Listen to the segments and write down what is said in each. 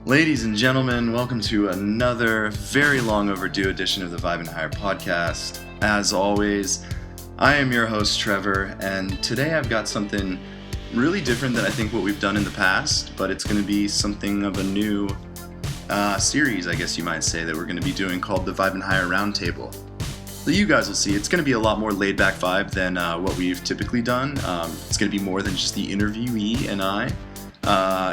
Ladies and gentlemen, welcome to another very long overdue edition of the Vibin Higher Podcast. As always, I am your host, Trevor, and today I've got something really different than I think what we've done in the past, but it's going to be something of a new series, I guess you might say, that we're going to be doing called the Vibin Higher Round Table. So you guys will see, it's going to be a lot more laid-back vibe than what we've typically done. It's going to be more than just the interviewee and I.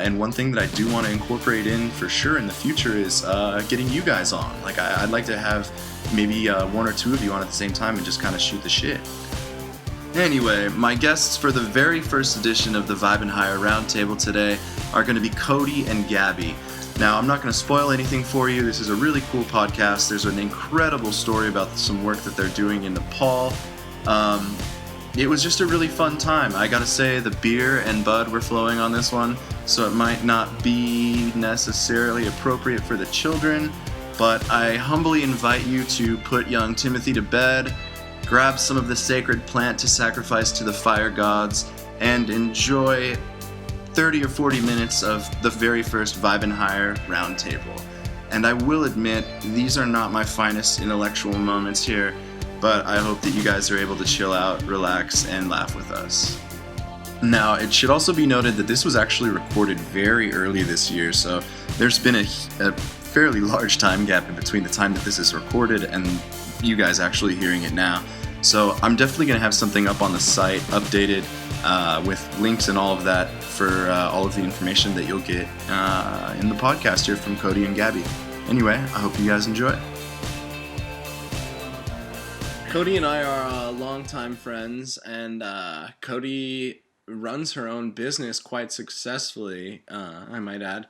And one thing that I do want to incorporate in for sure in the future is getting you guys on. Like, I'd like to have maybe one or two of you on at the same time and just kind of shoot the shit. Anyway, my guests for the very first edition of the Vibin Higher Round Table today are going to be Kodi and Gabby. Now, I'm not going to spoil anything for you. This is a really cool podcast. There's an incredible story about some work that they're doing in Nepal. It was just a really fun time. I gotta say, the beer and bud were flowing on this one, so it might not be necessarily appropriate for the children, but I humbly invite you to put young Timothy to bed, grab some of the sacred plant to sacrifice to the fire gods, and enjoy 30 or 40 minutes of the very first Vibin Higher Round Table. And I will admit, these are not my finest intellectual moments here, but I hope that you guys are able to chill out, relax, and laugh with us. Now, it should also be noted that this was actually recorded very early this year, so there's been a fairly large time gap in between the time that this is recorded and you guys actually hearing it now. So I'm definitely going to have something up on the site, updated, with links and all of that for all of the information that you'll get in the podcast here from Kodi and Gabby. Anyway, I hope you guys enjoy. Kodi and I are longtime friends, and Kodi runs her own business quite successfully, I might add.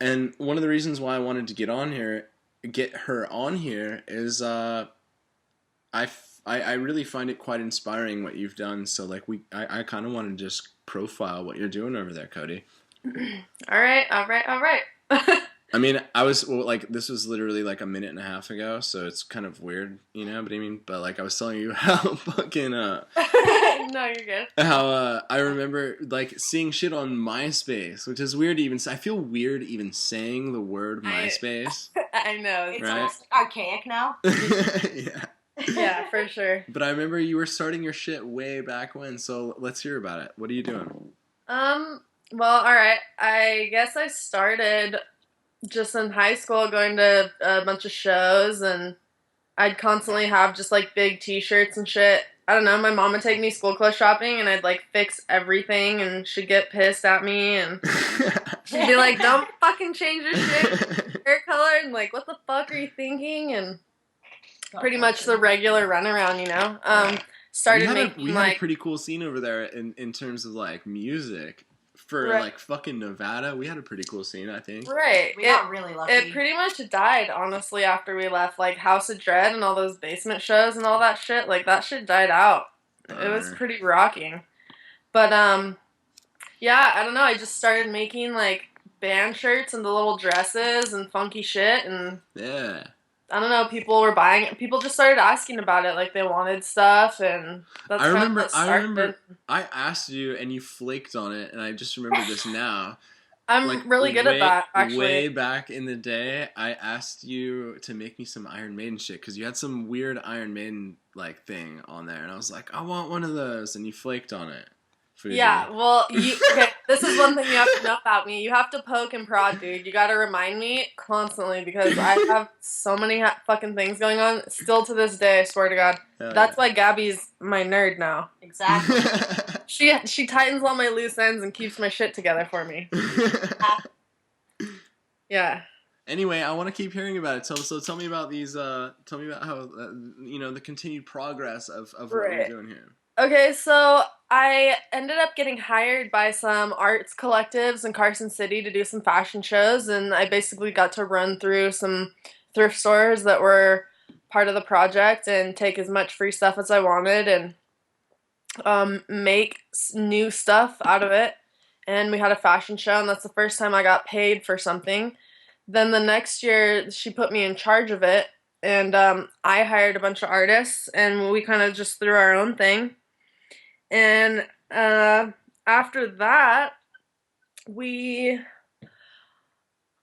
And one of the reasons why I wanted to get her on here is I really find it quite inspiring what you've done. So like I kind of want to just profile what you're doing over there, Kodi. All right. I mean, this was literally like a minute and a half ago, so it's kind of weird, you know, but like I was telling you how fucking, No, you're good. How, I remember, like, seeing shit on MySpace, which is weird to even say. I feel weird even saying the word MySpace. I know. It's right? almost archaic now. Yeah. Yeah, for sure. But I remember you were starting your shit way back when, so let's hear about it. What are you doing? Well, alright. I guess I started just in high school going to a bunch of shows, and I'd constantly have just like big t-shirts and shit. I don't know, my mom would take me school clothes shopping and I'd like fix everything and she'd get pissed at me and she'd be like, don't fucking change your shit, hair color, and like, what the fuck are you thinking? And pretty much the regular runaround, you know. We had a pretty cool scene over there in terms of like music. For, right. Like, fucking Nevada, we had a pretty cool scene, I think. Right. We got really lucky. It pretty much died, honestly, after we left, like, House of Dread and all those basement shows and all that shit. Like, that shit died out. It was pretty rocking. But, yeah, I don't know. I just started making, like, band shirts and the little dresses and funky shit. And yeah. I don't know, people were buying it. People just started asking about it, like they wanted stuff, and that's I remember I asked you and you flaked on it, and I just remember this now. I'm like, really good at that, actually. Way back in the day, I asked you to make me some Iron Maiden shit, because you had some weird Iron Maiden like thing on there, and I was like, I want one of those, and you flaked on it. Fuji. Yeah, well, okay, this is one thing you have to know about me. You have to poke and prod, dude. You gotta remind me constantly, because I have so many fucking things going on. Still to this day, I swear to God. Hell That's yeah. why Gabby's my nerd now. Exactly. She tightens all my loose ends and keeps my shit together for me. Yeah. Anyway, I want to keep hearing about it. So tell me about these. Tell me about how the continued progress of what you're doing here. Okay, so I ended up getting hired by some arts collectives in Carson City to do some fashion shows, and I basically got to run through some thrift stores that were part of the project and take as much free stuff as I wanted and make new stuff out of it. And we had a fashion show, and that's the first time I got paid for something. Then the next year, she put me in charge of it, and I hired a bunch of artists, and we kind of just threw our own thing. And after that,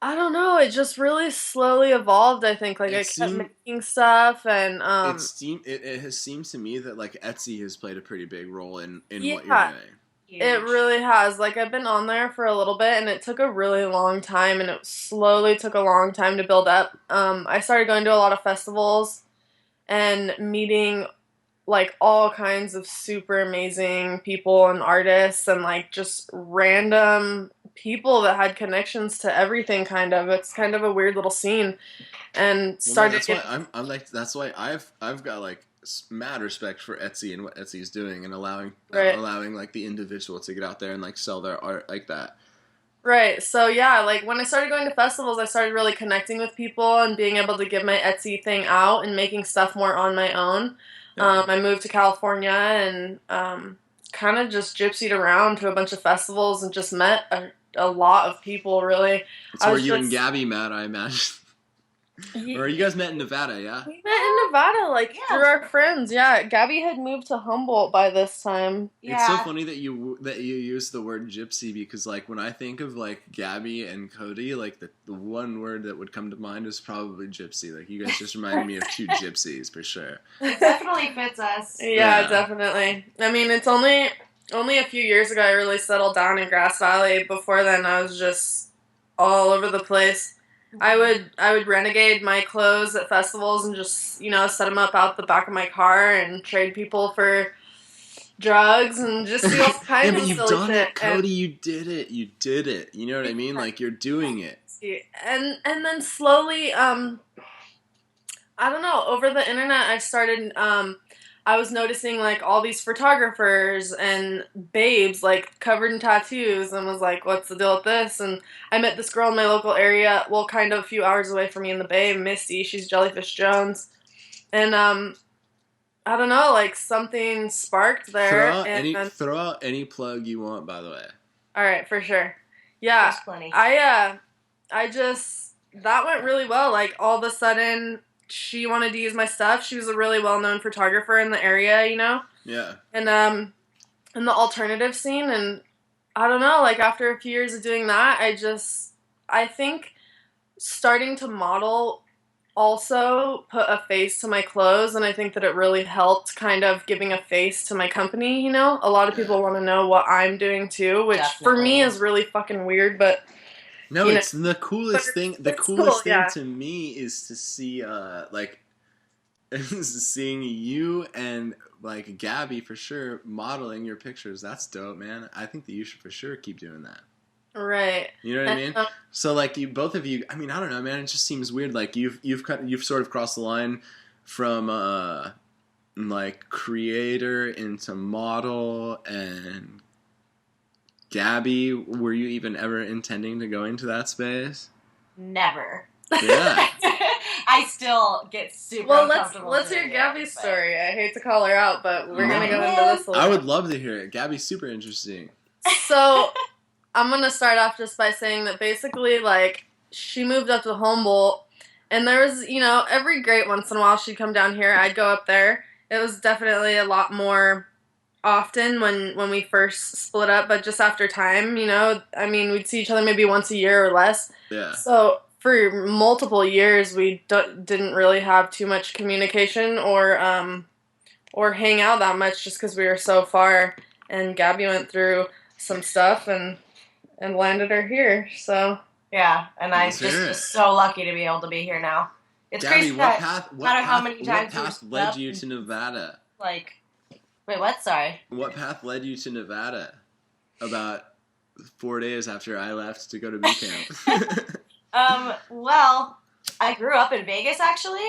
I don't know. It just really slowly evolved, I think. Like, It I kept seemed making stuff and, it has seemed to me that like Etsy has played a pretty big role in what you're yeah, doing. it Huge. really has. Like, I've been on there for a little bit and it took a really long time and it slowly took a long time to build up. I started going to a lot of festivals and meeting like all kinds of super amazing people and artists and like just random people that had connections to everything kind of. It's kind of a weird little scene and Well, man, started that's why getting I'm like that's why I've got like mad respect for Etsy and what Etsy is doing and right. allowing like the individual to get out there and like sell their art like that. Right. So yeah, like when I started going to festivals, I started really connecting with people and being able to give my Etsy thing out and making stuff more on my own. Yeah. I moved to California and kind of just gypsied around to a bunch of festivals and just met a lot of people, really. It's I where was you and just- Gabby met, I imagine. Or you guys met in Nevada, yeah? We met in Nevada, like Yeah. through our friends. Yeah, Gabby had moved to Humboldt by this time. Yeah. It's so funny that you use the word gypsy because like when I think of like Gabby and Kodi, like the one word that would come to mind is probably gypsy. Like you guys just reminded me of two gypsies for sure. It definitely fits us. Yeah, Yeah. definitely. I mean, it's only a few years ago I really settled down in Grass Valley. Before then, I was just all over the place. I would renegade my clothes at festivals and just, set them up out the back of my car and trade people for drugs and just do all Yeah, kinds but of you've silly done shit. it, Kodi. You did it. You did it. You know what I mean? Like you're doing it. And then slowly, I don't know, over the internet I started, I was noticing like all these photographers and babes like covered in tattoos and was like, what's the deal with this? And I met this girl in my local area, well, kind of a few hours away from me in the Bay, Misty. She's Jellyfish Jones. And I don't know, like something sparked there. Throw out any plug you want, by the way. All right, for sure. Yeah. There's plenty. I just, that went really well. Like all of a sudden she wanted to use my stuff. She was a really well-known photographer in the area, Yeah. and in the alternative scene. And I don't know, like after a few years of doing that, I think starting to model also put a face to my clothes, and I think that it really helped kind of giving a face to my company. A lot of people want to know what I'm doing too, which for me Definitely. is really fucking weird, but No, You it's the coolest thing. The it's coolest cool, thing yeah. to me is to see, seeing you and like Gabby for sure modeling your pictures. That's dope, man. I think that you should for sure keep doing that. right. You know what I And, mean? So like you, both of you. I mean, I don't know, man. It just seems weird. Like you've sort of crossed the line from like creator into model. And Gabby, were you even ever intending to go into that space? Never. Yeah. I still get super Well, uncomfortable. let's hear doing it, Gabby's but- story. I hate to call her out, but we're gonna go Oh, into man. this a little I would love to hear it. Gabby's super interesting. So, I'm gonna start off just by saying that basically, like, she moved up to Humboldt, and there was, every great once in a while she'd come down here. I'd go up there. It was definitely a lot more often when we first split up, but just after time, we'd see each other maybe once a year or less. Yeah. So for multiple years, we didn't really have too much communication or hang out that much just because we were so far. And Gabby went through some stuff and landed her here. So Yeah, and I'm Let's hear it. just so lucky to be able to be here now. It's Gabby, crazy what that path? no matter how many times what we path split led up you to Nevada? like, wait, what? Sorry. What path led you to Nevada? About 4 days after I left to go to boot camp. Well, I grew up in Vegas actually,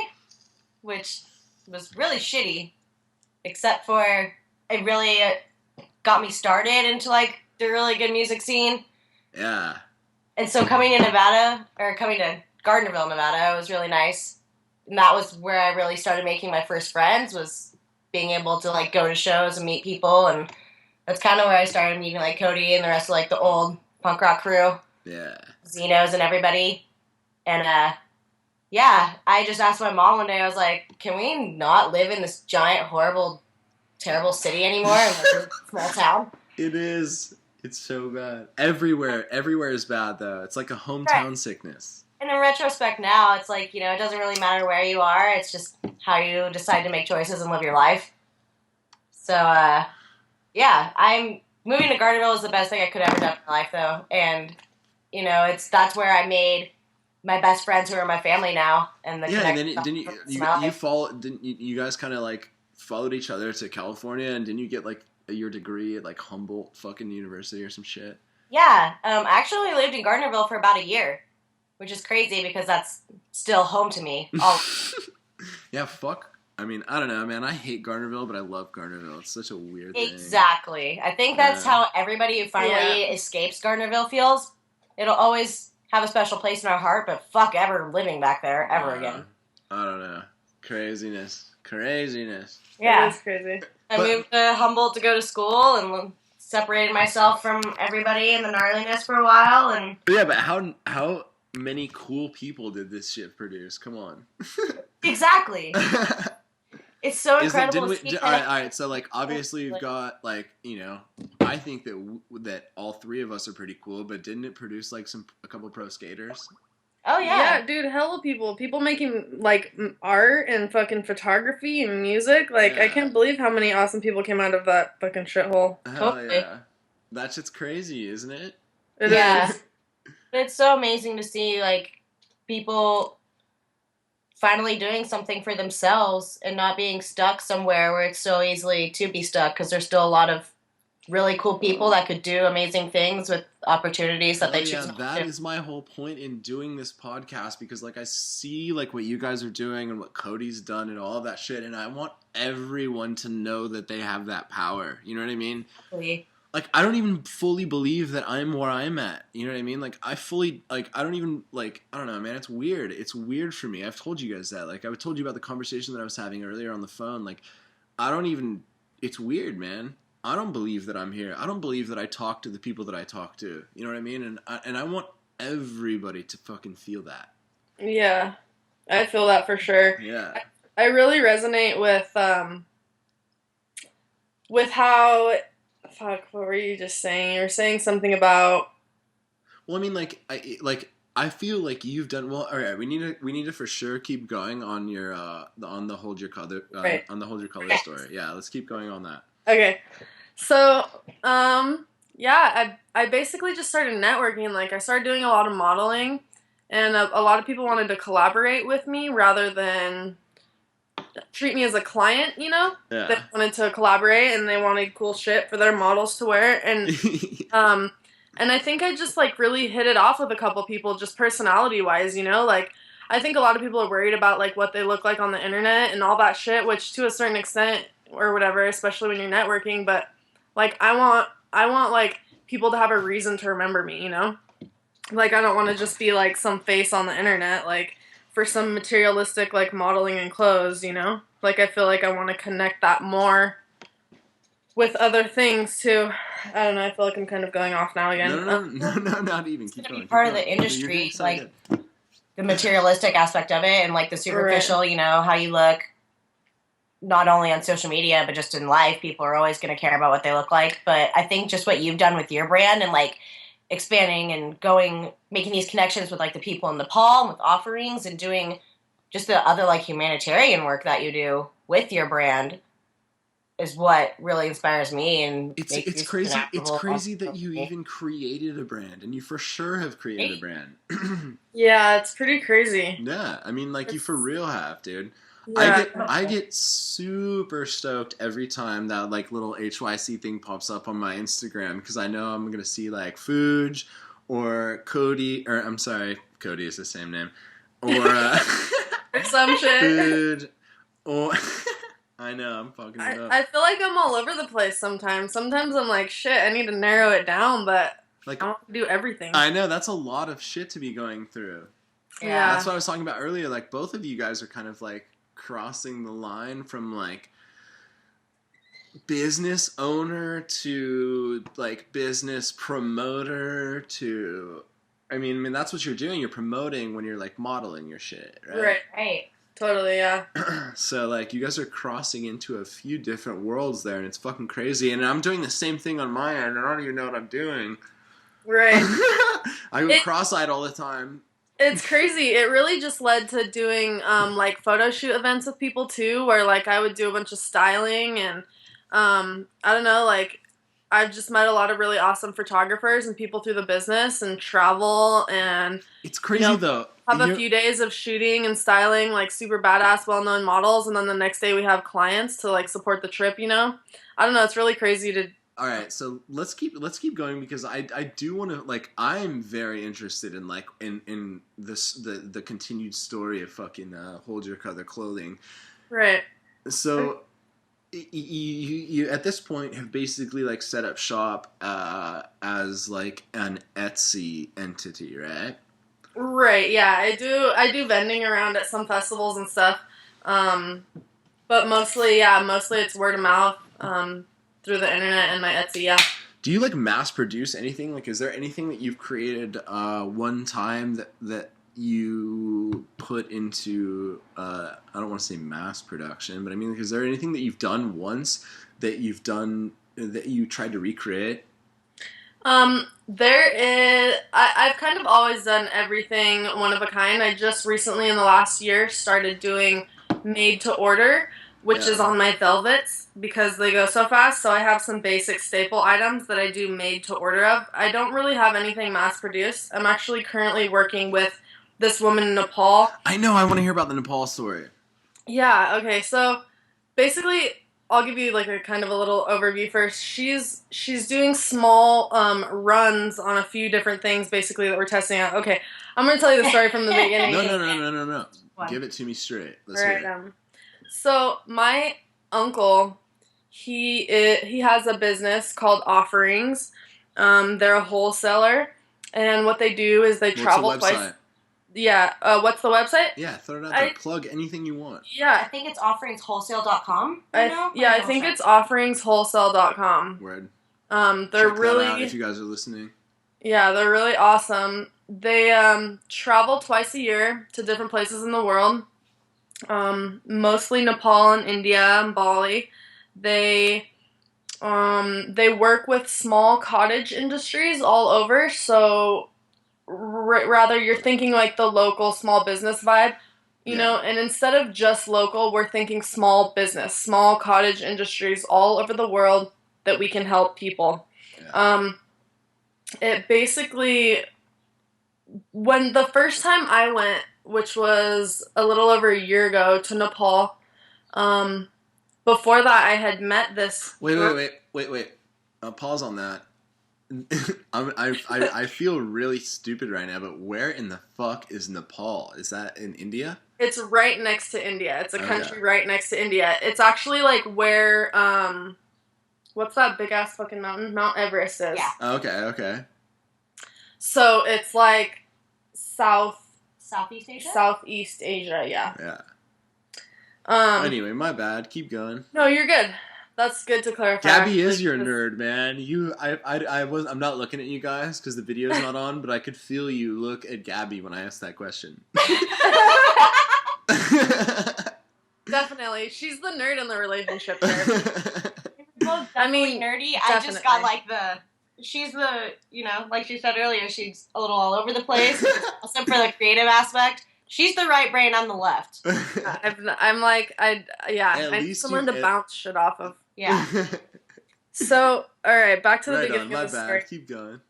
which was really shitty, except for it really got me started into like the really good music scene. Yeah. And so coming to Gardnerville, Nevada, was really nice. And that was where I really started making my first friends, was being able to like go to shows and meet people. And that's kind of where I started meeting like Kodi and the rest of like the old punk rock crew, Yeah. Xenos and everybody. And yeah, I just asked my mom one day, I was like, can we not live in this giant, horrible, terrible city anymore in like a small town? It is It's so bad. Everywhere is bad though. It's like a hometown sickness. And in retrospect now, it's like, you know, it doesn't really matter where you are. It's just how you decide to make choices and live your life. So, yeah, I'm moving to Gardnerville is the best thing I could ever done in my life, though. And, you know, that's where I made my best friends who are my family now. And the and then didn't you guys kind of like followed each other to California, and didn't you get like your degree at like Humboldt fucking University or some shit? Yeah, I actually lived in Gardnerville for about a year. Which is crazy because that's still home to me. Yeah, fuck. I mean, I don't know, man. I hate Gardnerville, but I love Gardnerville. It's such a weird thing. Exactly. I think that's how everybody who finally escapes Gardnerville feels. It'll always have a special place in our heart, but fuck ever living back there ever again. I don't know. Craziness. Yeah. It is crazy. I moved to Humboldt to go to school and separated myself from everybody in the gnarliness for a while. And yeah, but how many cool people did this shit produce? Come on. Exactly. It's so incredible. All right. So, like, obviously, we've got, like, you know, I think that all three of us are pretty cool. But didn't it produce like a couple pro skaters? Oh yeah, dude, hella people making like art and fucking photography and music. Like, I can't believe how many awesome people came out of that fucking shithole. Totally. Yeah, that shit's crazy, isn't it? It is. But it's so amazing to see, like, people finally doing something for themselves and not being stuck somewhere where it's so easily to be stuck, because there's still a lot of really cool people that could do amazing things with opportunities that they choose not to. That is my whole point in doing this podcast, because, like, I see, like, what you guys are doing and what Kodi's done and all of that shit, and I want everyone to know that they have that power. You know what I mean? Absolutely. Like, I don't even fully believe that I'm where I'm at. You know what I mean? Like, I don't even, like, I don't know, man. It's weird. It's weird for me. I've told you guys that. Like, I told you about the conversation that I was having earlier on the phone. Like, it's weird, man. I don't believe that I'm here. I don't believe that I talk to the people that I talk to. You know what I mean? And I want everybody to fucking feel that. Yeah. I feel that for sure. Yeah. I really resonate with how... Fuck, what were you just saying? You were saying something about... Well, I mean, I feel like you've done well. All right, we need to for sure keep going on your on the Hold Your Color on the Hold Your Color story. Yeah, let's keep going on that. Okay, so yeah, I basically just started networking. Like, I started doing a lot of modeling, and a lot of people wanted to collaborate with me rather than treat me as a client, you know? Yeah. They wanted to collaborate, and they wanted cool shit for their models to wear, and and I think I just, like, really hit it off with a couple people, just personality-wise, you know? Like, I think a lot of people are worried about, like, what they look like on the internet and all that shit, which to a certain extent, or whatever, especially when you're networking, but, like, I want, like, people to have a reason to remember me, you know? Like, I don't want to just be, like, some face on the internet, like, for some materialistic, like, modeling and clothes, you know? Like, I feel like I want to connect that more with other things, too. I don't know, I feel like I'm kind of going off now again. No, not even. Keep going. Part of the industry, like, the materialistic aspect of it and, like, the superficial, you know, how you look, not only on social media, but just in life. People are always going to care about what they look like. But I think just what you've done with your brand and, like, expanding and making these connections with, like, the people in Nepal and with offerings and doing just the other, like, humanitarian work that you do with your brand is what really inspires me. And it's crazy. It's crazy that you even created a brand, and you for sure have created a brand. Yeah, it's pretty crazy. Yeah, I mean, like, you for real have, dude. Yeah. I get super stoked every time that, like, little HYC thing pops up on my Instagram, because I know I'm gonna see, like, Fuji or Kodi, or I'm sorry, Kodi is the same name, or Or some shit. Fuji, or I know, I'm fucking it up. I feel like I'm all over the place sometimes. Sometimes I'm like, shit, I need to narrow it down, but like, I want to do everything. I know, that's a lot of shit to be going through. Yeah. That's what I was talking about earlier. Like, both of you guys are kind of, like, crossing the line from, like, business owner to, like, business promoter to... I mean, that's what you're doing. You're promoting when you're, like, modeling your shit, right? Right. Totally, yeah. So, like, you guys are crossing into a few different worlds there, and it's fucking crazy. And I'm doing the same thing on my end, and I don't even know what I'm doing. Right. I go cross-eyed all the time. It's crazy. It really just led to doing, like, photo shoot events with people, too, where, like, I would do a bunch of styling, and, I don't know, like, I've just met a lot of really awesome photographers and people through the business and travel and it's crazy though. Have a few days of shooting and styling like super badass, well-known models, and then the next day we have clients to like support the trip. I don't know. It's really crazy to. All right, so let's keep going because I do want to like I'm very interested in like in this the continued story of fucking Hold Your Other Clothing. Right. So. You at this point have basically like set up shop as like an Etsy entity, right? Right. Yeah, I do vending around at some festivals and stuff, but mostly it's word of mouth through the internet and my Etsy. Yeah. Do you like mass produce anything? Like, is there anything that you've created one time that you put into I don't want to say mass production, but I mean, like, is there anything that you've done once that you tried to recreate? There is. I've kind of always done everything one of a kind. I just recently in the last year started doing made to order, which is on my velvets because they go so fast. So I have some basic staple items that I do made to order of. I don't really have anything mass produced. I'm actually currently working with this woman in Nepal. I know. I want to hear about the Nepal story. Yeah. Okay. So basically, I'll give you like a kind of a little overview first. She's doing small runs on a few different things basically that we're testing out. Okay, I'm gonna tell you the story from the beginning. No. What? Give it to me straight. Let's All right. hear it. So my uncle, he has a business called Offerings. They're a wholesaler, and what they do is they travel What's the website? twice. Yeah. What's the website? Yeah, throw it out there. Plug anything you want. Yeah. I think it's offeringshwholesale.com. I think it's offeringwholesale.com. Word. They're Check really that out if you guys are listening. Yeah, they're really awesome. They travel twice a year to different places in the world. Mostly Nepal and India and Bali. They work with small cottage industries all over, so rather you're thinking like the local small business vibe, you know, and instead of just local, we're thinking small business, small cottage industries all over the world that we can help people. Yeah. It basically, when the first time I went, which was a little over a year ago to Nepal, before that I had met this. Wait. Pause on that. I feel really stupid right now, but where in the fuck is Nepal? Is that in India? It's right next to India. It's a country right next to India. It's actually like where, what's that big ass fucking mountain? Mount Everest is. Yeah. Okay. So it's like Southeast Asia? Southeast Asia, yeah. Yeah. Anyway, my bad. Keep going. No, you're good. That's good to clarify. Gabby is your nerd, man. I'm not looking at you guys because the video's not on, but I could feel you look at Gabby when I asked that question. Definitely. She's the nerd in the relationship there. Both nerdy. Definitely. I just got like she's the, like she said earlier, she's a little all over the place. Also for the creative aspect. She's the right brain, I'm the left. I'm someone to bounce shit off of. Yeah. So, alright, back to the beginning my of the bad. story. Keep going.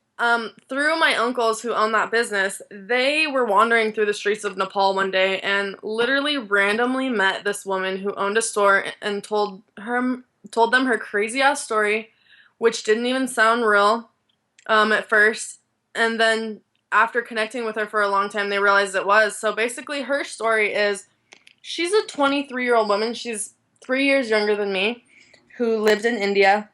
Through my uncles who own that business, they were wandering through the streets of Nepal one day and literally randomly met this woman who owned a store and told them her crazy ass story, which didn't even sound real at first, and then after connecting with her for a long time, they realized it was. So basically her story is she's a 23-year-old woman. She's 3 years younger than me, who lived in India.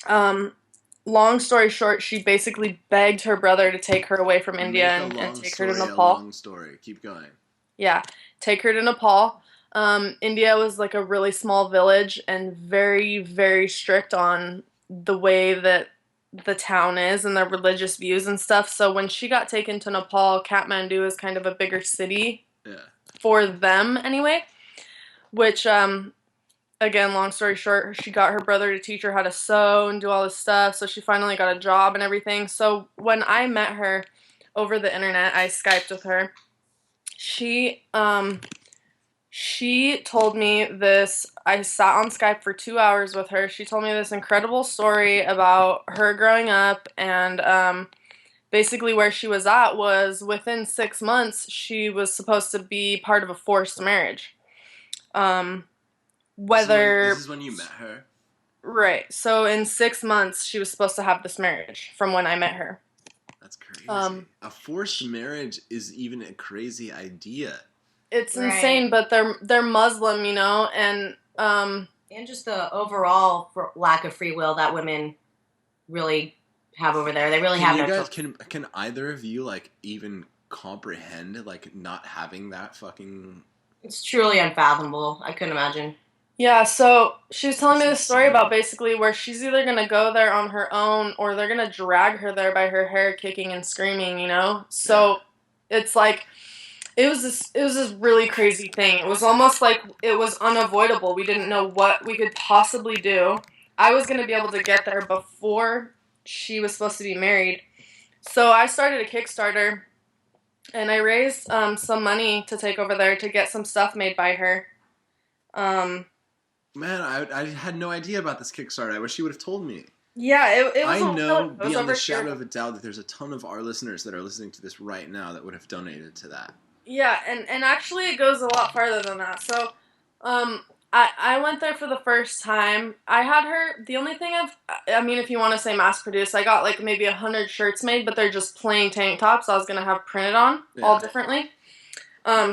Long story short, she basically begged her brother to take her away from India and take her to Nepal. Long story. Keep going. Yeah, take her to Nepal. India was like a really small village and very, very strict on the way that the town is and their religious views and stuff. So when she got taken to Nepal, Kathmandu is kind of a bigger city. Yeah. for them anyway, which, again, long story short, she got her brother to teach her how to sew and do all this stuff, so she finally got a job and everything. So when I met her over the internet, I Skyped with her. She told me this. I sat on Skype for 2 hours with her. She told me this incredible story about her growing up, and basically where she was at was within 6 months she was supposed to be part of a forced marriage. This is when you met her? Right. So in 6 months she was supposed to have this marriage from when I met her. That's crazy. A forced marriage is even a crazy idea. It's insane, but they're Muslim, you know, and just the overall lack of free will that women really have over there. They really have no choice. Can either of you like even comprehend like not having that fucking? It's truly unfathomable. I couldn't imagine. Yeah, so she was telling me this story about basically where she's either going to go there on her own or they're going to drag her there by her hair kicking and screaming, you know? So it's like, it was this really crazy thing. It was almost like it was unavoidable. We didn't know what we could possibly do. I was going to be able to get there before she was supposed to be married. So I started a Kickstarter and I raised some money to take over there to get some stuff made by her. Man, I had no idea about this Kickstarter. I wish you would have told me. Yeah, it was. I know beyond the shadow of a doubt that there's a ton of our listeners that are listening to this right now that would have donated to that. Yeah, and actually it goes a lot farther than that. So, I went there for the first time. I had her, the only thing I mean, if you want to say mass produced, I got like maybe 100 shirts made, but they're just plain tank tops I was going to have printed on all differently.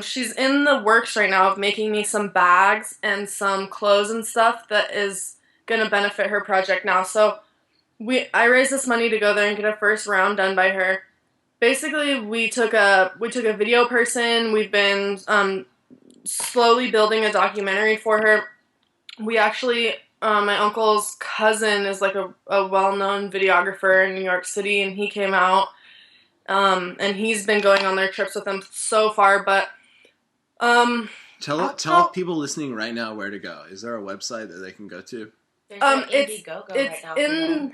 She's in the works right now of making me some bags and some clothes and stuff that is going to benefit her project now. So I raised this money to go there and get a first round done by her. Basically, we took a video person. We've been slowly building a documentary for her. We actually, my uncle's cousin is like a well-known videographer in New York City, and he came out. And he's been going on their trips with them so far, but tell people listening right now where to go. Is there a website that they can go to? There's Indiegogo right now.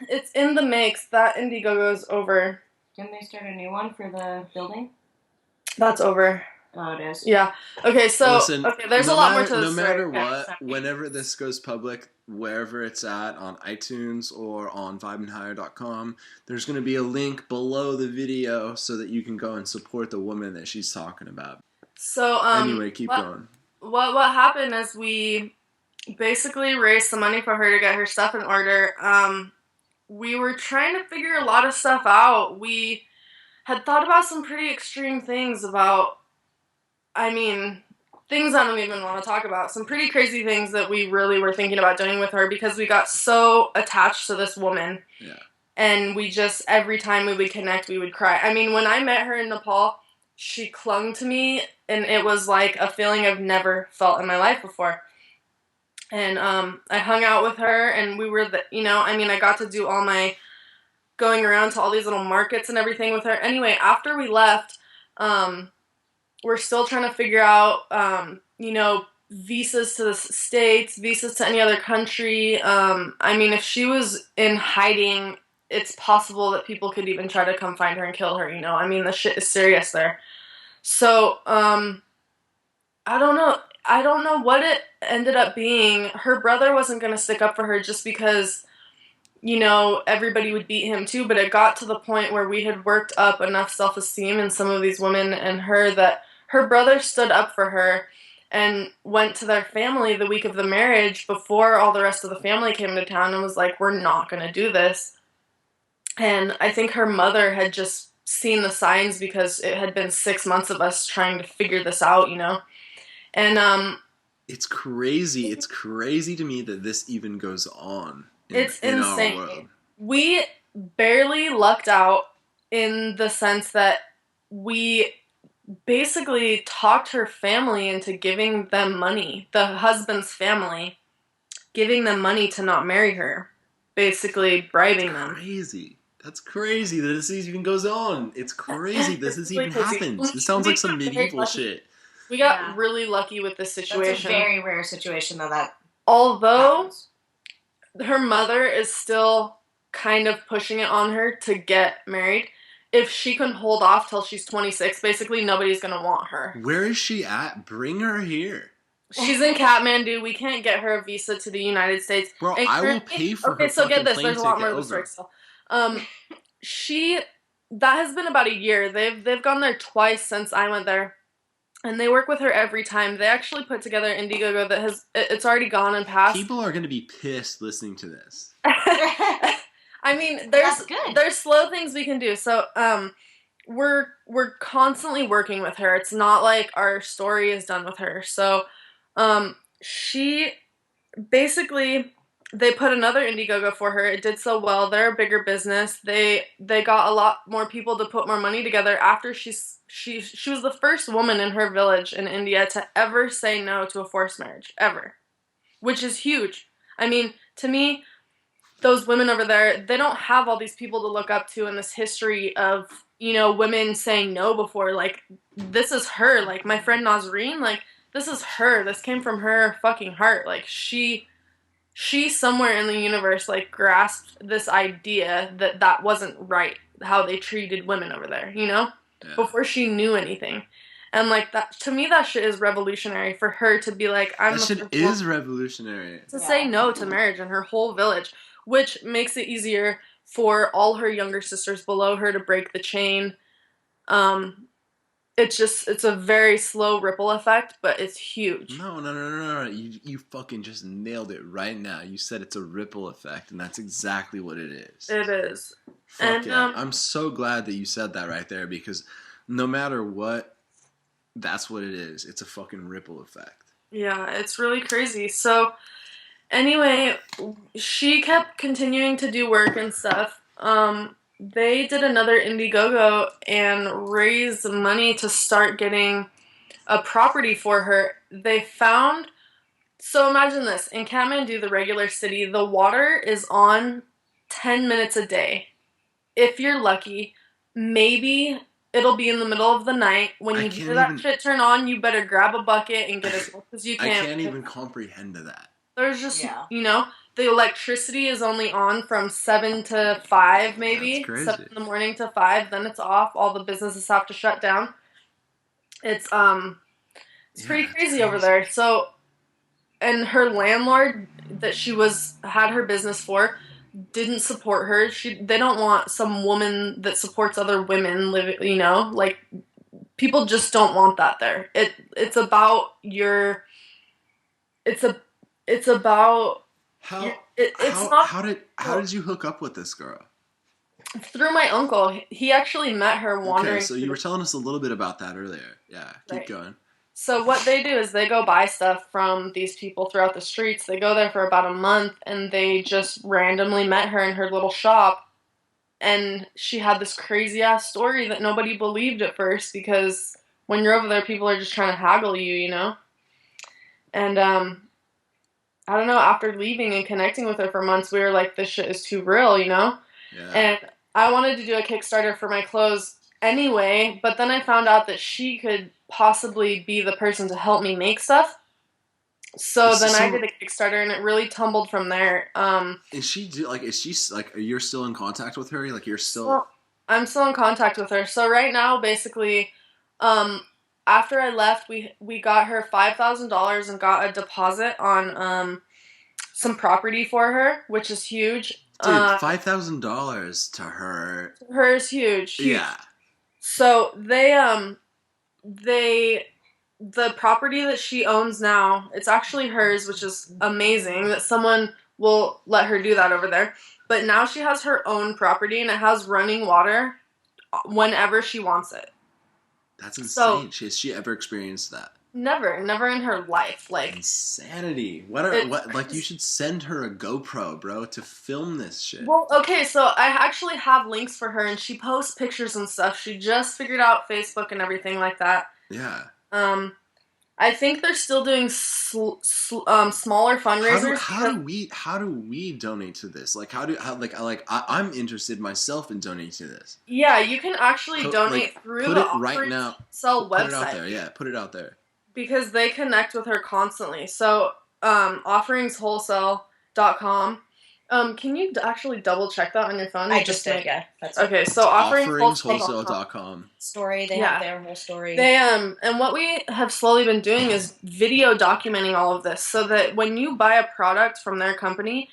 It's in the makes. That Indiegogo's over. Didn't they start a new one for the building? That's over. Oh, it is? Yeah. Okay, so listen, there's a lot more to this. No matter story. what, whenever this goes public, wherever it's at, on iTunes or on VibinHigher.com, there's going to be a link below the video so that you can go and support the woman that she's talking about. So, anyway, keep going. What happened is we basically raised some money for her to get her stuff in order. We were trying to figure a lot of stuff out. We had thought about some pretty extreme things about, things I don't even want to talk about. Some pretty crazy things that we really were thinking about doing with her because we got so attached to this woman. Yeah. And we just, every time we would connect, we would cry. I mean, when I met her in Nepal, she clung to me, and it was like a feeling I've never felt in my life before. And I hung out with her, and we were, I got to do all my going around to all these little markets and everything with her. Anyway, after we left, we're still trying to figure out, visas to the States, visas to any other country. If she was in hiding, it's possible that people could even try to come find her and kill her, the shit is serious there. So, I don't know. I don't know what it ended up being. Her brother wasn't going to stick up for her just because, everybody would beat him too, but it got to the point where we had worked up enough self-esteem in some of these women and her that her brother stood up for her and went to their family the week of the marriage before all the rest of the family came to town and was like, we're not going to do this. And I think her mother had just seen the signs because it had been 6 months of us trying to figure this out, And, it's crazy. It's crazy to me that this even goes on it's insane. Our world. We barely lucked out in the sense that we basically talked her family into giving them money, the husband's family, giving them money to not marry her, basically bribing them. Crazy. That's crazy that this even goes on. It's crazy that this even happens. This sounds like some medieval shit. We got Yeah. really lucky with this That's situation. a very rare situation, though, that Although happens. her mother is still kind of pushing it on her to get married. If she can hold off till she's 26, basically nobody's going to want her. Where is she at? Bring her here. She's in Kathmandu. We can't get her a visa to the United States. Bro, And I will pay for her Okay, so get fucking this. plane There's a lot ticket more to the over. story still. That has been about a year. They've gone there twice since I went there. And they work with her every time. They actually put together Indiegogo that it's already gone and passed. People are going to be pissed listening to this. I mean, there's slow things we can do. So, we're constantly working with her. It's not like our story is done with her. So, she basically, they put another Indiegogo for her. It did so well. They're a bigger business. They got a lot more people to put more money together after she was the first woman in her village in India to ever say no to a forced marriage, ever, which is huge. I mean, to me, those women over there, they don't have all these people to look up to in this history of, women saying no before. Like, this is her. Like, my friend Nazreen, like, this is her. This came from her fucking heart. Like, she somewhere in the universe, like, grasped this idea that wasn't right, how they treated women over there, Yeah. before she knew anything. And, like, that, to me, that shit is revolutionary for her to be like, I'm That the shit first is woman revolutionary. to say no to marriage in her whole village, which makes it easier for all her younger sisters below her to break the chain. It's a very slow ripple effect, but it's huge. No. You fucking just nailed it right now. You said it's a ripple effect, and that's exactly what it is. It is. Fuck And, yeah. I'm so glad that you said that right there, because no matter what, that's what it is. It's a fucking ripple effect. Yeah, it's really crazy. So, anyway, she kept continuing to do work and stuff. They did another Indiegogo and raised money to start getting a property for her. So imagine this, in Kathmandu, the regular city, the water is on 10 minutes a day. If you're lucky, maybe it'll be in the middle of the night. When you hear that shit turn on, you better grab a bucket and get as much as you can. I can't even comprehend that. There's just, the electricity is only on from 7 to 5, maybe. That's crazy. 7 in the morning to 5, then it's off. All the businesses have to shut down. It's pretty crazy over there. So, and her landlord that she had her business for didn't support her. They don't want some woman that supports other women living, like, people just don't want that there. It's about your, it's about, how did you hook up with this girl? Through my uncle. He actually met her wandering. Okay, so you were telling us a little bit about that earlier. Yeah, keep going. So what they do is they go buy stuff from these people throughout the streets. They go there for about a month, and they just randomly met her in her little shop. And she had this crazy-ass story that nobody believed at first, because when you're over there, people are just trying to haggle you, And, I don't know, after leaving and connecting with her for months, we were like, this shit is too real, Yeah. And I wanted to do a Kickstarter for my clothes anyway, but then I found out that she could possibly be the person to help me make stuff. So then I did a Kickstarter, and it really tumbled from there. Is she you're still in contact with her? Like, you're still... Well, I'm still in contact with her. So right now, basically, after I left, we got her $5,000 and got a deposit on some property for her, which is huge. Dude, $5,000 to her. Her is huge. Yeah. So the property that she owns now, it's actually hers, which is amazing that someone will let her do that over there. But now she has her own property, and it has running water whenever she wants it. That's insane. Has she ever experienced that? Never in her life. Like, insanity. You should send her a GoPro, bro, to film this shit. Well, okay, so I actually have links for her, and she posts pictures and stuff. She just figured out Facebook and everything like that. Yeah. I think they're still doing smaller fundraisers. How do we donate to this? Like, I'm interested myself in donating to this. Yeah, you can actually donate through the right now. Cell website. Put it out there. Yeah, put it out there. because they connect with her constantly. So, offeringswholesale.com. Can you actually double check that on your phone? I just did, yeah. That's okay. So offeringswholesale.com. Story. They have their whole story. They and what we have slowly been doing is video documenting all of this, so that when you buy a product from their company,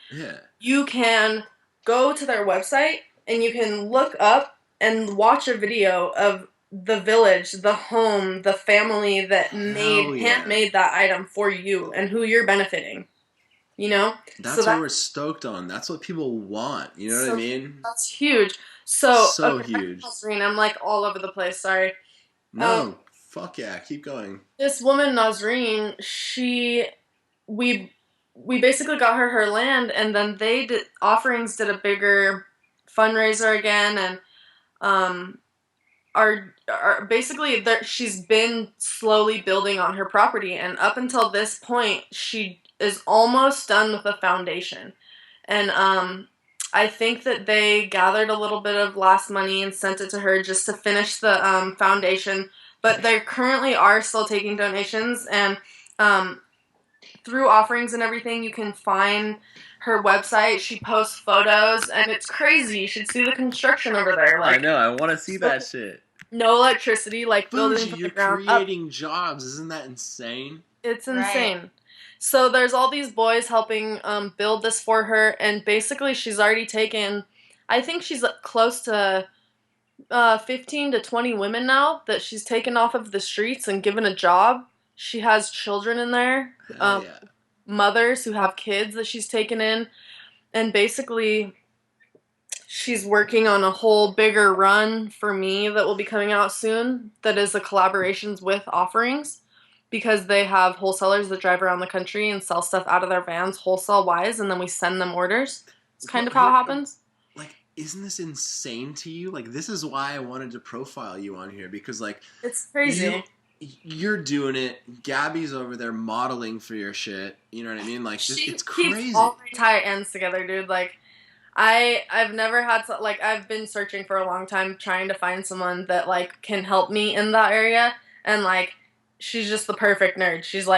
you can go to their website and you can look up and watch a video of the village, the home, the family that handmade that item for you and who you're benefiting. You know? That's what we're stoked on. That's what people want. You know what I mean? That's huge. So huge. I'm like all over the place, sorry. No, fuck yeah, keep going. This woman, Nazreen, we basically got her land, and then Offerings did a bigger fundraiser again, and she's been slowly building on her property, and up until this point, she is almost done with the foundation, and I think that they gathered a little bit of last money and sent it to her just to finish the foundation. But they currently are still taking donations, and through Offerings and everything, you can find her website. She posts photos, and it's crazy. You should see the construction over there. I know. I want to see that shit. No electricity, building from the ground up. You're creating jobs. Isn't that insane? It's insane. Right. So there's all these boys helping build this for her, and basically she's already taken, I think she's close to 15 to 20 women now that she's taken off of the streets and given a job. She has children in there, mothers who have kids that she's taken in, and basically she's working on a whole bigger run for me that will be coming out soon that is a collaborations with Offerings. Because they have wholesalers that drive around the country and sell stuff out of their vans wholesale-wise, and then we send them orders. It's kind of how it happens. Isn't this insane to you? This is why I wanted to profile you on here, because, it's crazy. You're doing it. Gabby's over there modeling for your shit. You know what I mean? It's crazy. She keeps all my tie ends together, dude. I've never had to, I've been searching for a long time trying to find someone that, can help me in that area, and, she's just the perfect nerd. She's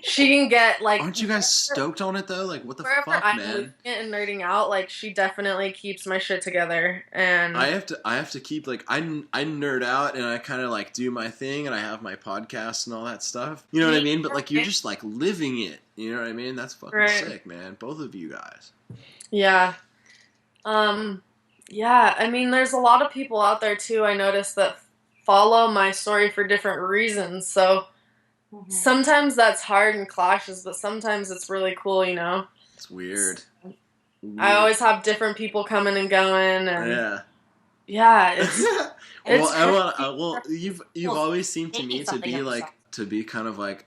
she can get Aren't you guys stoked on it though? What the fuck, man? I'm and nerding out. She definitely keeps my shit together. And I have to keep I nerd out and I kind of do my thing and I have my podcast and all that stuff. You know what I mean? But you're just living it. You know what I mean? That's fucking sick, man. Both of you guys. Yeah. Yeah. I mean, there's a lot of people out there too. I noticed that follow my story for different reasons, so sometimes that's hard and clashes, but sometimes it's really cool, you know? It's weird. I always have different people coming and going, and it's well, you've always seemed to me to be kind of a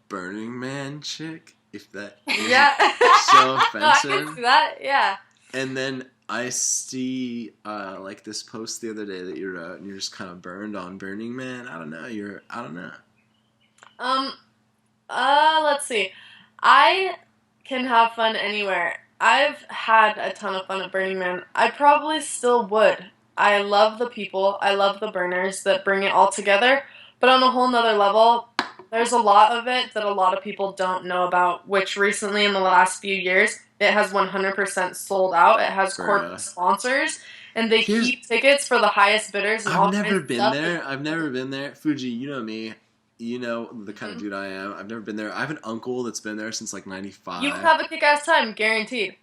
Burning Man chick, if that is so offensive. No, I can see that, yeah. And then I see this post the other day that you wrote, and you're just kind of burned on Burning Man. I don't know. Let's see. I can have fun anywhere. I've had a ton of fun at Burning Man. I probably still would. I love the people. I love the burners that bring it all together. But on a whole nother level, there's a lot of it that a lot of people don't know about, which recently in the last few years, it has 100% sold out. It has corporate sponsors, and they keep tickets for the highest bidders. And I've never been there. Fuji, you know me. You know the kind of dude I am. I've never been there. I have an uncle that's been there since 95. You have a kick-ass time, guaranteed.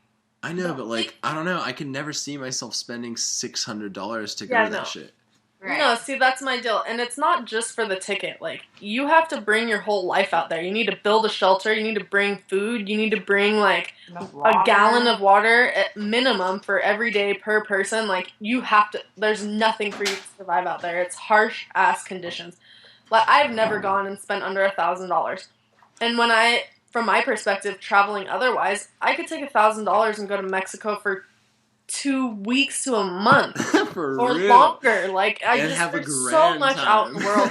I know, but I don't know. I can never see myself spending $600 to go to that shit. Right. No, see, that's my deal. And it's not just for the ticket. You have to bring your whole life out there. You need to build a shelter. You need to bring food. You need to bring, a gallon of water at minimum for every day per person. You have to... There's nothing for you to survive out there. It's harsh-ass conditions. I've never gone and spent under $1,000. And from my perspective, traveling otherwise, I could take $1,000 and go to Mexico for 2 weeks to a month or real. Longer. There's so much time. out in the world.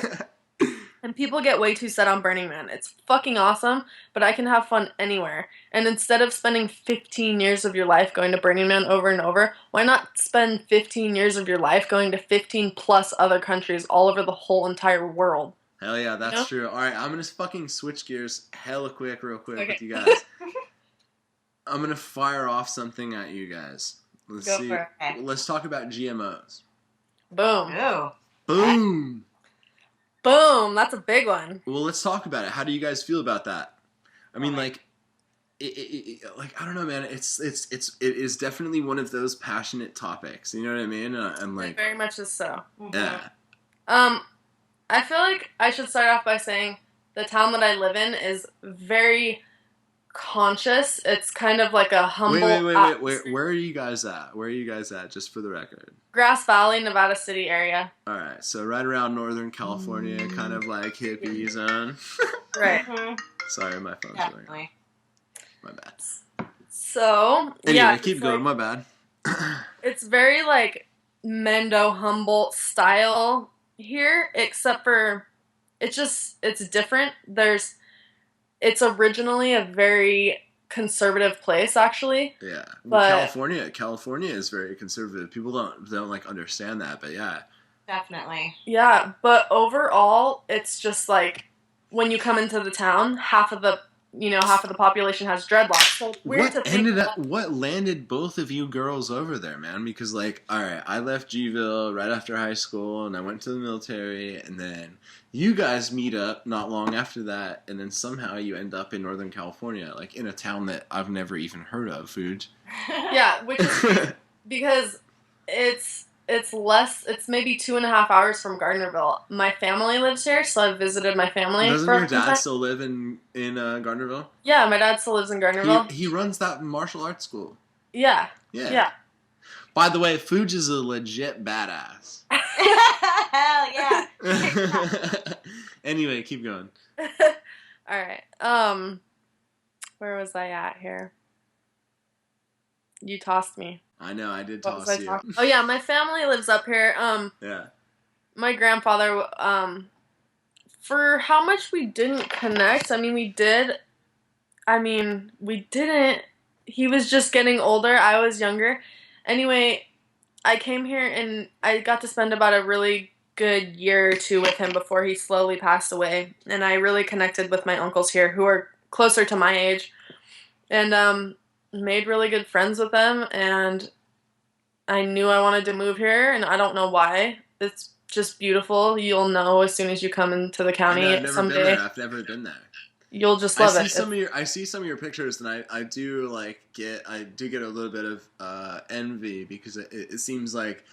And people get way too set on Burning Man. It's fucking awesome, but I can have fun anywhere. And instead of spending 15 years of your life going to Burning Man over and over, why not spend 15 years of your life going to 15 plus other countries all over the whole entire world? Hell yeah, that's You know? true. All right, I'm gonna fucking switch gears hella quick, real quick Okay. with you guys. I'm gonna fire off something at you guys. Let's Go see. for it. Let's talk about GMOs. Boom. Ooh. Boom. Boom. That's a big one. Well, let's talk about it. How do you guys feel about that? I mean, Alright. like, like I don't know, man. It is definitely one of those passionate topics. You know what I mean? And It like, very much is so. yeah, I feel like I should start off by saying the town that I live in is very conscious. It's kind of like a humble. wait. atmosphere. Where are you guys at? Where are you guys at? Just for the record. Grass Valley, Nevada City area. All right, so right around Northern California, kind of like hippie zone. Right. Mhm. Sorry, my phone's ringing. Definitely. My bad. So Anyway, yeah, keep it's going. like- My bad. It's very like Mendo Humboldt style here, except for it's different. It's originally a very conservative place, actually. Yeah, well, But- California is very conservative. People don't like understand that, but yeah. Definitely. Yeah, but overall, it's just like when you come into the town, half of the population has dreadlocks. So it's weird to think What landed both of you girls over there, man? Because like, all right, I left Gville right after high school, and I went to the military, and then you guys meet up not long after that, and then somehow you end up in Northern California, like in a town that I've never even heard of, Fuji. Yeah, which is because it's maybe 2.5 hours from Gardnerville. My family lives here, so I've visited my family. Doesn't for your some dad time. still live in Gardnerville? Yeah, my dad still lives in Gardnerville. He runs that martial arts school. Yeah. Yeah. Yeah. By the way, Fuji is a legit badass. Hell yeah. Anyway, keep going. All right. Where was I at here? You tossed me. I know, I did What was toss I you. talking? Oh yeah, my family lives up here. Yeah. My grandfather. For how much we didn't connect. I mean, we did. I mean, we didn't. He was just getting older. I was younger. Anyway, I came here and I got to spend about a really good year or two with him before he slowly passed away. And I really connected with my uncles here who are closer to my age. And made really good friends with them. And I knew I wanted to move here. And I don't know why. It's just beautiful. You'll know as soon as you come into the county I know, I've never someday. been there. I've never been there. You'll just love it. I see some of your pictures, and I do get a little bit of envy because it seems like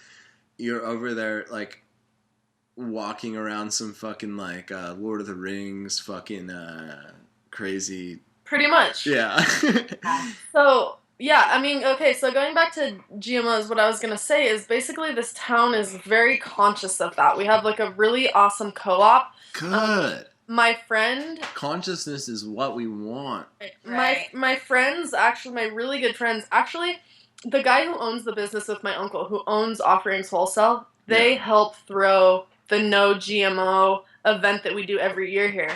you're over there like walking around some fucking like Lord of the Rings fucking crazy. Pretty much. Yeah. So, yeah, I mean, okay, so going back to GMOs, what I was going to say is basically this town is very conscious of that. We have like a really awesome co-op. Good. My friend, Consciousness is what we want. Right. my friends, actually, my really good friends, actually, the guy who owns the business with my uncle, who owns Offerings Wholesale, they help throw the No GMO event that we do every year here,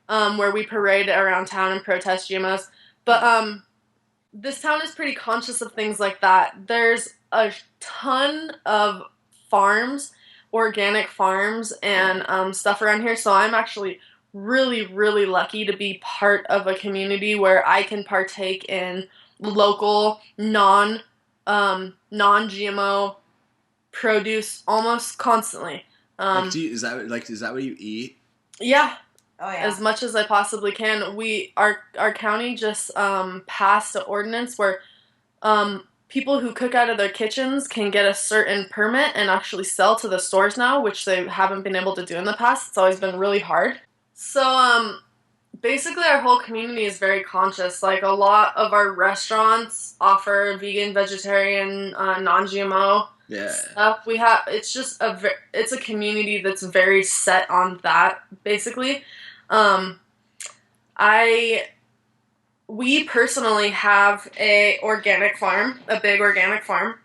where we parade around town and protest GMOs. But this town is pretty conscious of things like that. There's a ton of farms, organic farms, and stuff around here, so I'm actually really, really lucky to be part of a community where I can partake in local, non-GMO produce almost constantly. Is that what you eat? Yeah, Oh yeah. as much as I possibly can. Our county just passed an ordinance where people who cook out of their kitchens can get a certain permit and actually sell to the stores now, which they haven't been able to do in the past. It's always been really hard. So, basically our whole community is very conscious. Like, a lot of our restaurants offer vegan, vegetarian, non-GMO stuff. It's just it's a community that's very set on that, basically. We personally have a big organic farm.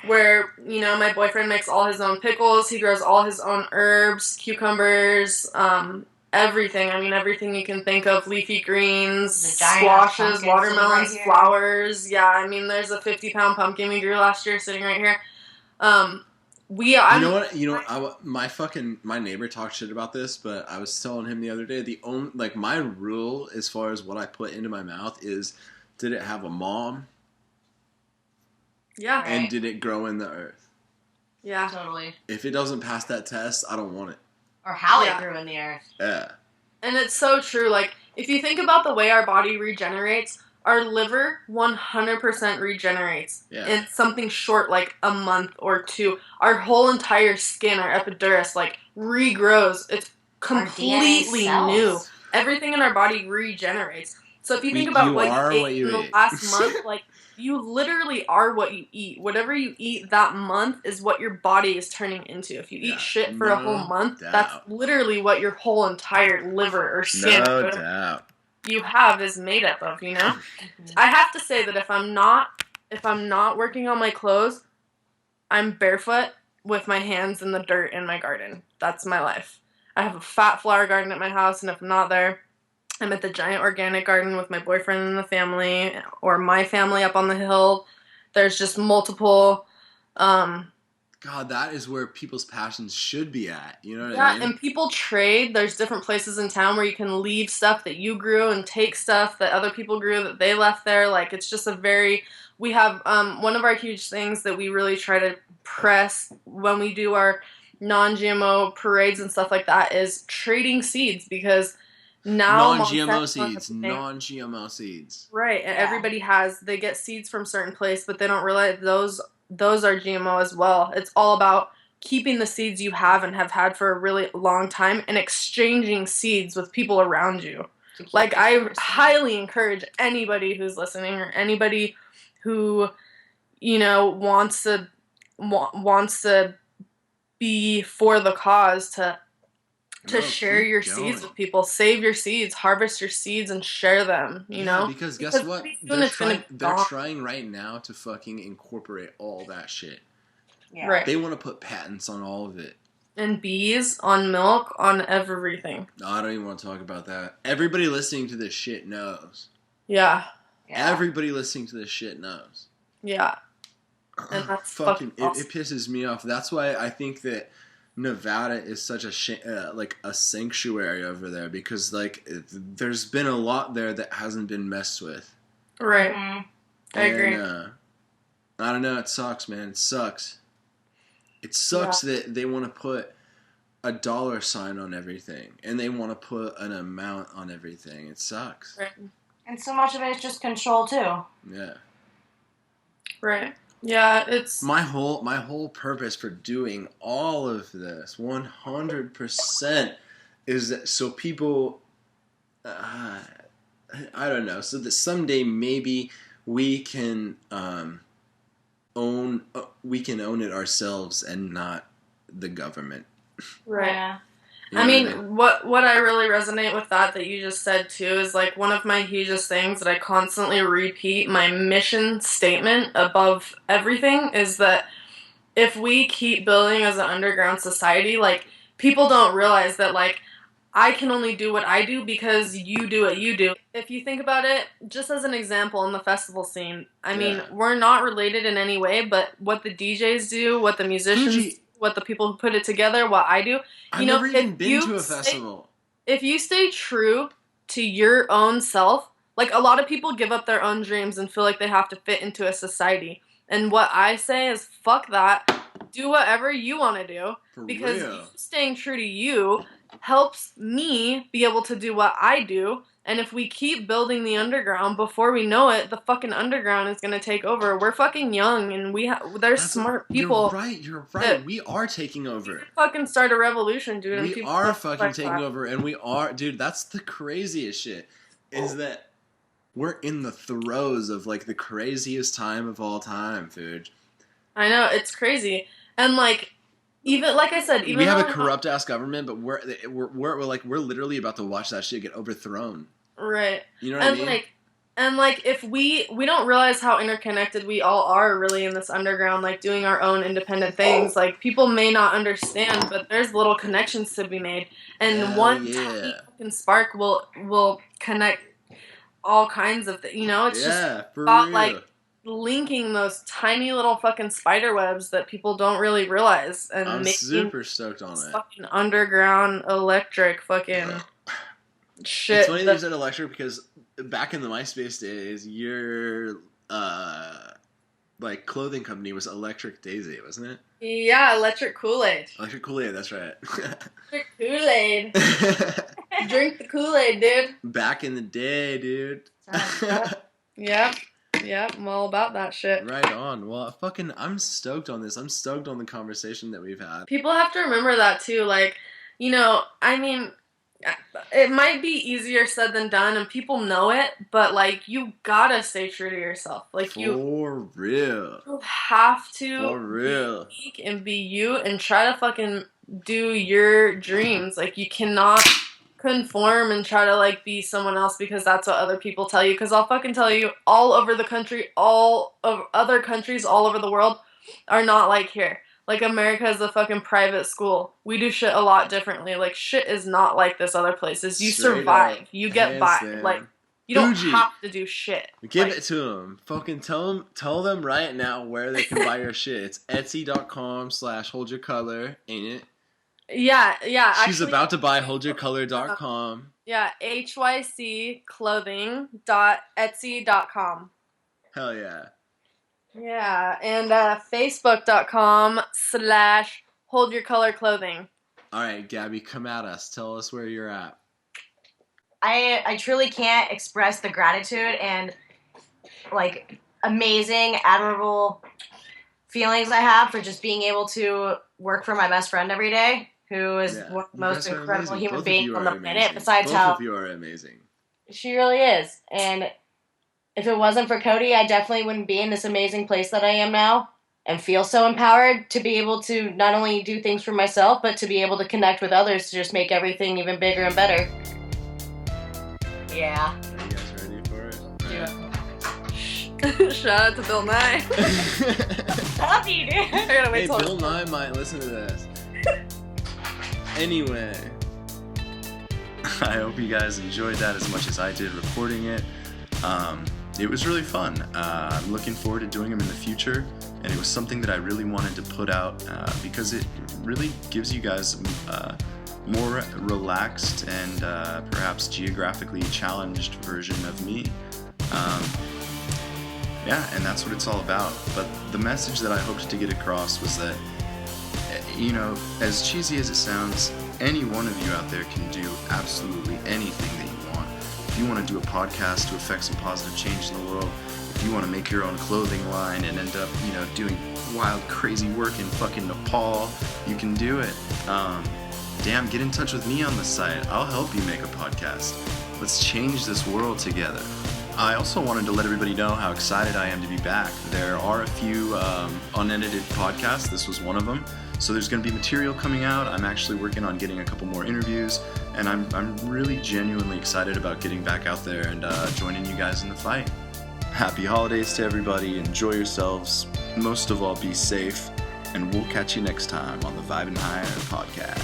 Where, my boyfriend makes all his own pickles, he grows all his own herbs, cucumbers, everything. I mean, everything you can think of, leafy greens, squashes, watermelons, flowers. Yeah, I mean, there's a 50-pound pumpkin we grew last year sitting right here. My neighbor talked shit about this, but I was telling him the other day, my rule as far as what I put into my mouth is, did it have a mom? Yeah. And did it grow in the earth? Yeah. Totally. If it doesn't pass that test, I don't want it. Or how it grew in the earth. Yeah. And it's so true. Like, if you think about the way our body regenerates, our liver 100% regenerates in something short, like a month or two. Our whole entire skin, our epidermis, like, regrows. It's completely new. Everything in our body regenerates. So if you think about what you ate in the last month, like, you literally are what you eat. Whatever you eat that month is what your body is turning into. If you eat shit for a whole month, that's literally what your whole entire liver or skin you have is made up of, you know? I have to say that if I'm not working on my clothes, I'm barefoot with my hands in the dirt in my garden. That's my life. I have a fat flower garden at my house, and if I'm not there, I'm at the giant organic garden with my boyfriend and the family, or my family up on the hill. There's just multiple. God, that is where people's passions should be at. You know what I mean? Yeah, and people trade. There's different places in town where you can leave stuff that you grew and take stuff that other people grew that they left there. Like, it's just we have one of our huge things that we really try to press when we do our non-GMO parades and stuff like that is trading seeds, because now non-GMO seeds. Right, and everybody they get seeds from certain place, but they don't realize those are GMO as well. It's all about keeping the seeds you have and have had for a really long time and exchanging seeds with people around you. Like, I highly encourage anybody who's listening or anybody who, you know, wants to be for the cause to share your seeds with people. Save your seeds, harvest your seeds, and share them, you know? Because guess what? They're trying right now to fucking incorporate all that shit. Yeah. Right. They want to put patents on all of it. And bees, on milk, on everything. No, I don't even want to talk about that. Everybody listening to this shit knows. Yeah. Everybody listening to this shit knows. Yeah. And that's fucking awesome. It pisses me off. That's why I think that Nevada is such a sanctuary over there, because like there's been a lot there that hasn't been messed with. Right. I agree. I don't know. It sucks, man. It sucks. It sucks that they want to put a dollar sign on everything, and they want to put an amount on everything. It sucks. Right. And so much of it is just control too. Yeah. Right. Yeah, it's my whole purpose for doing all of this 100% is that so people I don't know, so that someday maybe we can own it ourselves and not the government. Right. Yeah. I mean, what I really resonate with that you just said too is like one of my hugest things that I constantly repeat, my mission statement above everything is that if we keep building as an underground society, like, people don't realize that, like, I can only do what I do because you do what you do. If you think about it, just as an example in the festival scene, I mean, we're not related in any way, but what the DJs do, what the musicians Fuji. What the people who put it together, what I do. I've never even been to a festival. If you stay true to your own self, like, a lot of people give up their own dreams and feel like they have to fit into a society. And what I say is, fuck that. Do whatever you want to do. Because you staying true to you helps me be able to do what I do. And if we keep building the underground, before we know it, the fucking underground is going to take over. We're fucking young, and there's smart people. You're right. We are taking over. We fucking start a revolution, dude. We are fucking taking over, and we are... Dude, that's the craziest shit, is that we're in the throes of, like, the craziest time of all time, dude. I know, it's crazy. And, like... Even like I said, we have a corrupt ass government, but we're literally about to watch that shit get overthrown. Right. You know what I mean? And if we don't realize how interconnected we all are really in this underground, like doing our own independent things. Like, people may not understand, but there's little connections to be made, and one tiny fucking spark will connect all kinds of things. You know, it's just about like linking those tiny little fucking spider webs that people don't really realize, and I'm making super stoked on it. fucking underground electric fucking shit. It's funny that you said electric because back in the MySpace days, your like clothing company was Electric Daisy, wasn't it? Yeah, electric Kool-Aid. Electric Kool-Aid, that's right. Electric Kool-Aid. Drink the Kool-Aid, dude. Back in the day, dude. Yep. I'm all about that shit. Right on. Well, I'm stoked on this. I'm stoked on the conversation that we've had. People have to remember that too. Like, you know, I mean, it might be easier said than done, and people know it, but like, you gotta stay true to yourself. Like, For real. You have to For real. be unique and be you, and try to fucking do your dreams. Like, you cannot conform and try to like be someone else because that's what other people tell you. Because I'll fucking tell you, all over the country, all of other countries all over the world are not like here. Like, America is a fucking private school. We do shit a lot differently. Like, shit is not like this other places. You Straight survive. up. You get by. Handstand. Like, you don't Fuji. have to do shit. Give like, it to them. Fucking tell them right now where they can buy your shit. It's etsy.com/holdyourcolor, ain't it? Yeah. She's actually, about to buy holdyourcolor.com. Yeah, hycclothing.etsy.com. Hell yeah. Yeah, and facebook.com/holdyourcolorclothing. All right, Gabby, come at us. Tell us where you're at. I truly can't express the gratitude and like amazing, admirable feelings I have for just being able to work for my best friend every day, who is one of the most incredible human beings on the planet. Besides how both of you are amazing. She really is. And if it wasn't for Kodi, I definitely wouldn't be in this amazing place that I am now and feel so empowered to be able to not only do things for myself, but to be able to connect with others to just make everything even bigger and better. Yeah. Are you guys ready for it? Yeah. Shout out to Bill Nye. Love you, dude. I gotta wait Hey, till Bill Nye might listen to this. Anyway. I hope you guys enjoyed that as much as I did recording it. It was really fun. I'm looking forward to doing them in the future, and it was something that I really wanted to put out because it really gives you guys more relaxed and perhaps geographically challenged version of me. Yeah, and that's what it's all about. But the message that I hoped to get across was that, you know, as cheesy as it sounds, any one of you out there can do absolutely anything that you want. If you want to do a podcast to affect some positive change in the world, if you want to make your own clothing line and end up, you know, doing wild, crazy work in fucking Nepal, you can do it. Damn, get in touch with me on the site. I'll help you make a podcast. Let's change this world together. I also wanted to let everybody know how excited I am to be back. There are a few unedited podcasts. This was one of them. So there's going to be material coming out. I'm actually working on getting a couple more interviews, and I'm really genuinely excited about getting back out there and joining you guys in the fight. Happy holidays to everybody. Enjoy yourselves. Most of all, be safe. And we'll catch you next time on the Vibin Higher Podcast.